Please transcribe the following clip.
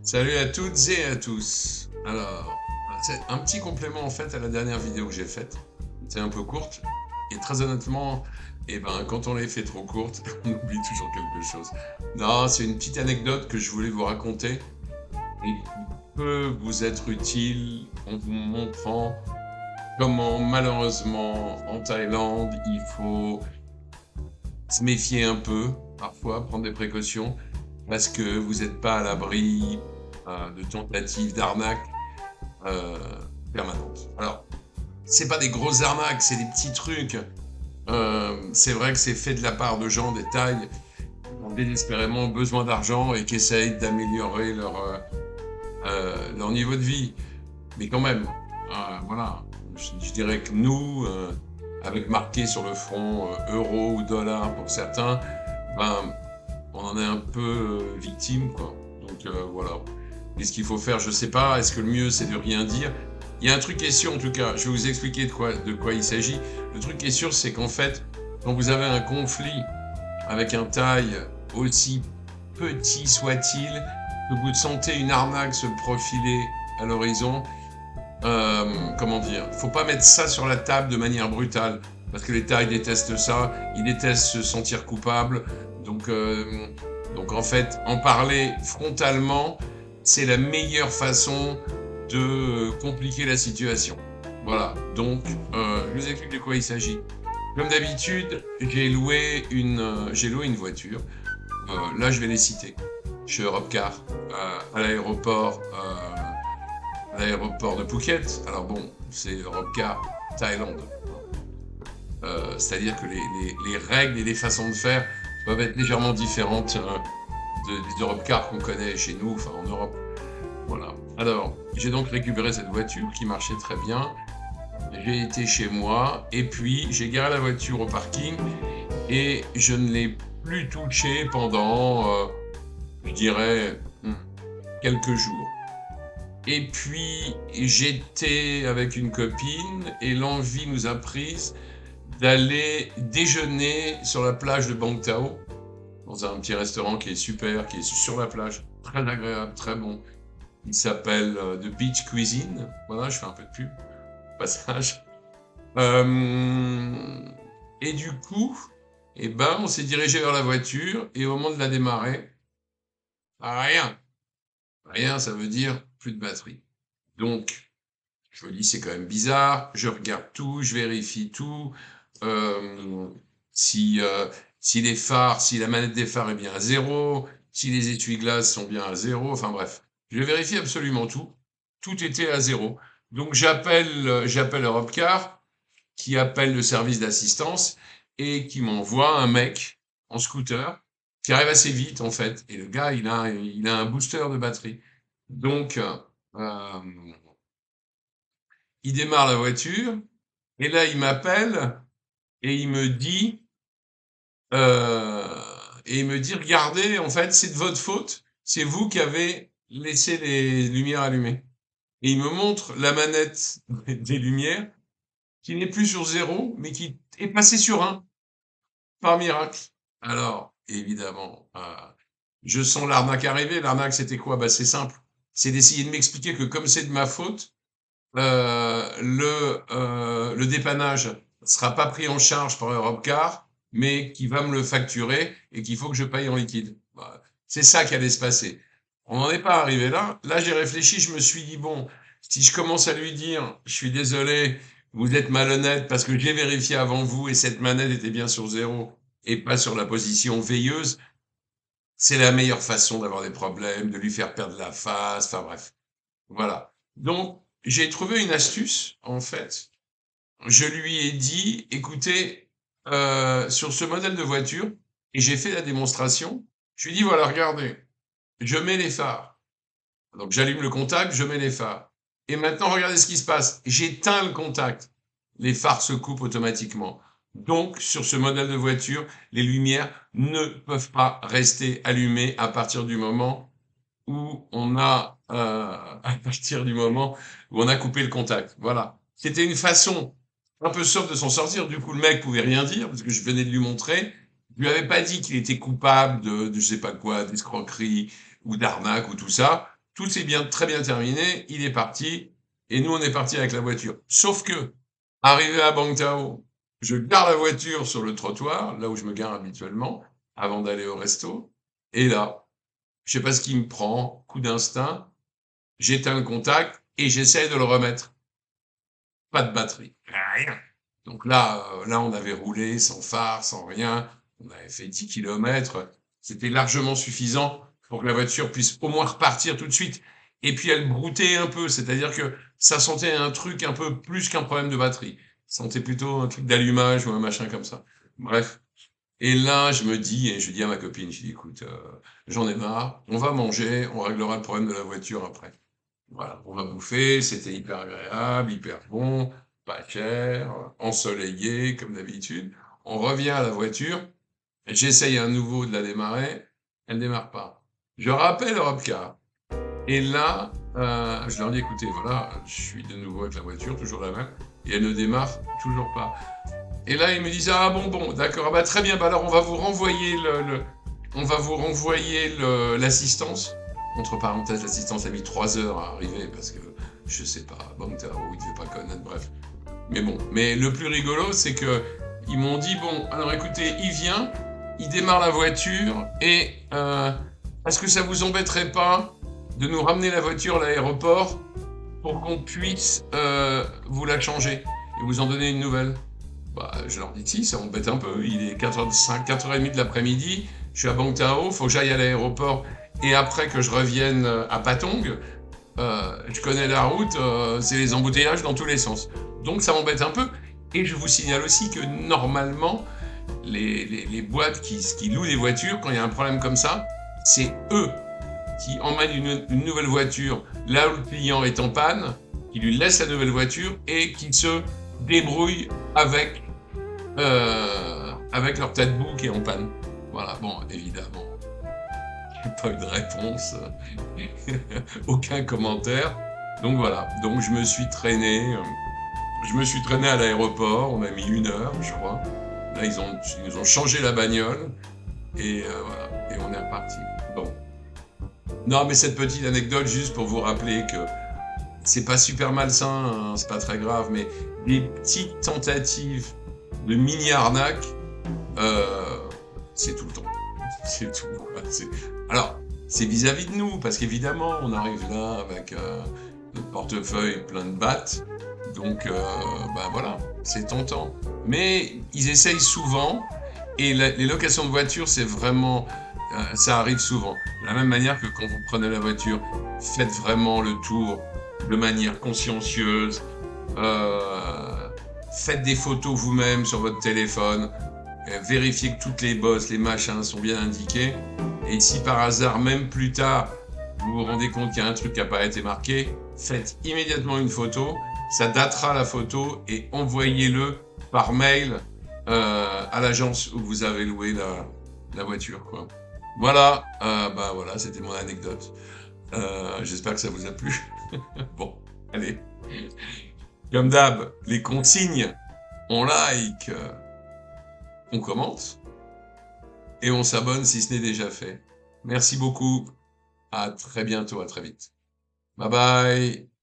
Salut à toutes et à tous. Alors, c'est un petit complément en fait à la dernière vidéo que j'ai faite. C'est un peu courte et très honnêtement, quand on les fait trop courtes, on oublie toujours quelque chose. Non, c'est une petite anecdote que je voulais vous raconter et qui peut vous être utile en vous montrant comment malheureusement en Thaïlande il faut se méfier un peu, parfois prendre des précautions parce que vous n'êtes pas à l'abri de tentatives d'arnaque euh, permanentes. Alors, c'est pas des grosses arnaques, c'est des petits trucs. C'est vrai que c'est fait de la part de gens des tailles qui ont désespérément besoin d'argent et qui essayent d'améliorer leur niveau de vie. Mais quand même, voilà, je dirais que nous, avec marqué sur le front euro ou dollar pour certains, ben, on en est un peu victime, quoi. Donc voilà. Qu'est-ce qu'il faut faire? Je sais pas. Est-ce que le mieux c'est de rien dire? Il y a un truc qui est sûr en tout cas. Je vais vous expliquer de quoi il s'agit. Le truc qui est sûr, c'est qu'en fait, quand vous avez un conflit avec un taille aussi petit soit-il, que vous sentez une arnaque se profiler à l'horizon, comment dire, faut pas mettre ça sur la table de manière brutale, parce que les tailles détestent ça, ils détestent se sentir coupables, donc, euh, donc en fait, en parler frontalement, c'est la meilleure façon de compliquer la situation. Voilà, donc je vous explique de quoi il s'agit. Comme d'habitude, j'ai loué une voiture. Là, je vais les citer. Chez Europcar, à l'aéroport de Phuket. Alors bon, c'est Europcar Thaïlande. C'est-à-dire que les règles et les façons de faire peuvent être légèrement différentes des Europcars qu'on connaît chez nous, enfin en Europe. Voilà. Alors, j'ai donc récupéré cette voiture qui marchait très bien. J'ai été chez moi et puis j'ai garé la voiture au parking et je ne l'ai plus touchée pendant, je dirais, quelques jours. Et puis j'étais avec une copine et l'envie nous a prise d'aller déjeuner sur la plage de Bang Tao, dans un petit restaurant qui est super, qui est sur la plage, très agréable, très bon. Il s'appelle The Beach Cuisine. Voilà, je fais un peu de pub, au passage. Euh, et du coup, on s'est dirigé vers la voiture et au moment de la démarrer, rien. Rien, ça veut dire plus de batterie. Donc, je me dis, c'est quand même bizarre. Je regarde tout, je vérifie tout. Euh, si, euh, si les phares, si la manette des phares est bien à zéro, si les essuie-glaces sont bien à zéro, enfin bref. Je vérifie absolument tout. Tout était à zéro. Donc j'appelle Europcar, qui appelle le service d'assistance et qui m'envoie un mec en scooter qui arrive assez vite en fait. Et le gars, il a un booster de batterie. Donc, euh, il démarre la voiture et là, il m'appelle et euh, il me dit, regardez, en fait, c'est de votre faute. C'est vous qui avez laissé les lumières allumées. Et il me montre la manette des lumières qui n'est plus sur zéro, mais qui est passée sur un, par miracle. Alors, évidemment, je sens l'arnaque arriver. L'arnaque, c'était quoi? Bah, c'est simple. C'est d'essayer de m'expliquer que comme c'est de ma faute, le dépannage sera pas pris en charge par Europcar, mais qui va me le facturer et qu'il faut que je paye en liquide. Bah, c'est ça qui allait se passer. On n'en est pas arrivé là. Là, j'ai réfléchi, je me suis dit, bon, si je commence à lui dire, je suis désolé, vous êtes malhonnête parce que j'ai vérifié avant vous et cette manette était bien sur zéro et pas sur la position veilleuse, c'est la meilleure façon d'avoir des problèmes, de lui faire perdre la face, enfin bref. Voilà. Donc, j'ai trouvé une astuce, en fait. Je lui ai dit, écoutez, sur ce modèle de voiture, et j'ai fait la démonstration, je lui ai dit, voilà, regardez, je mets les phares. Donc, j'allume le contact, je mets les phares. Et maintenant, regardez ce qui se passe. J'éteins le contact. Les phares se coupent automatiquement. Donc, sur ce modèle de voiture, les lumières ne peuvent pas rester allumées à partir du moment où à partir du moment où on a coupé le contact. Voilà. C'était une façon un peu soft de s'en sortir. Du coup, le mec pouvait rien dire parce que je venais de lui montrer. Je lui avais pas dit qu'il était coupable de je sais pas quoi, d'escroquerie ou d'arnaque ou tout ça. tout s'est très bien terminé, il est parti, et nous, on est parti avec la voiture. Sauf que, arrivé à Bangtao, je gare la voiture sur le trottoir, là où je me gare habituellement, avant d'aller au resto, et là, je sais pas ce qui me prend, coup d'instinct, j'éteins le contact et j'essaie de le remettre. Pas de batterie, rien. Donc là, on avait roulé sans phare, sans rien, on avait fait 10 kilomètres, c'était largement suffisant pour que la voiture puisse au moins repartir tout de suite. Et puis elle broutait un peu, c'est-à-dire que ça sentait un truc un peu plus qu'un problème de batterie. Ça sentait plutôt un truc d'allumage ou un machin comme ça. Bref. Et là, je me dis, et je dis à ma copine, je dis, écoute, j'en ai marre, on va manger, on réglera le problème de la voiture après. Voilà, on va bouffer, c'était hyper agréable, hyper bon, pas cher, ensoleillé, comme d'habitude. On revient à la voiture, j'essaye à nouveau de la démarrer, elle démarre pas. Je rappelle Europcar, et là, je leur dis, écoutez, voilà, je suis de nouveau avec la voiture, toujours la même, et elle ne démarre toujours pas. Et là, ils me disent, ah bon, d'accord, ah bah très bien, bah alors on va vous renvoyer on va vous renvoyer l'assistance. Entre parenthèses, l'assistance a mis 3 heures à arriver parce que, je sais pas, Bangtao, ils devaient pas connaître, bref. Mais bon, mais le plus rigolo, c'est que ils m'ont dit, bon, alors écoutez, il vient, il démarre la voiture et est-ce que ça vous embêterait pas de nous ramener la voiture à l'aéroport pour qu'on puisse vous la changer et vous en donner une nouvelle? Bah, je leur dis si, ça m'embête un peu. Il est 4h05, 4h30 de l'après-midi, je suis à Bangtao, faut que j'aille à l'aéroport et après que je revienne à Patong, je connais la route, c'est les embouteillages dans tous les sens. Donc ça m'embête un peu. Et je vous signale aussi que normalement, les boîtes qui louent des voitures, quand il y a un problème comme ça, c'est eux qui emmènent une nouvelle voiture là où le client est en panne, qui lui laissent la nouvelle voiture et qui se débrouillent avec leur tête boue qui est en panne. Voilà, bon, évidemment, j'ai pas eu de réponse, aucun commentaire. Donc voilà, donc je me suis traîné à l'aéroport, on a mis 1 heure, je crois. Là, ils nous ont changé la bagnole, et voilà, et on est reparti. Bon. Non, mais cette petite anecdote, juste pour vous rappeler que c'est pas super malsain, hein, c'est pas très grave, mais des petites tentatives de mini-arnaque, c'est tout le temps. C'est tout. Alors, c'est vis-à-vis de nous, parce qu'évidemment, on arrive là avec notre portefeuille plein de battes, donc bah voilà, c'est tentant. Mais ils essayent souvent, et les locations de voitures, c'est vraiment, ça arrive souvent. De la même manière que quand vous prenez la voiture, faites vraiment le tour de manière consciencieuse. Faites des photos vous-même sur votre téléphone, vérifiez que toutes les bosses, les machins sont bien indiqués. Et si par hasard, même plus tard, vous vous rendez compte qu'il y a un truc qui n'a pas été marqué, faites immédiatement une photo, ça datera la photo et envoyez-le par mail à l'agence où vous avez loué la voiture, quoi. Voilà, bah voilà, c'était mon anecdote. J'espère que ça vous a plu. Bon, allez. Comme d'hab, les consignes, on like, on commente, et on s'abonne si ce n'est déjà fait. Merci beaucoup, à très bientôt, à très vite. Bye bye.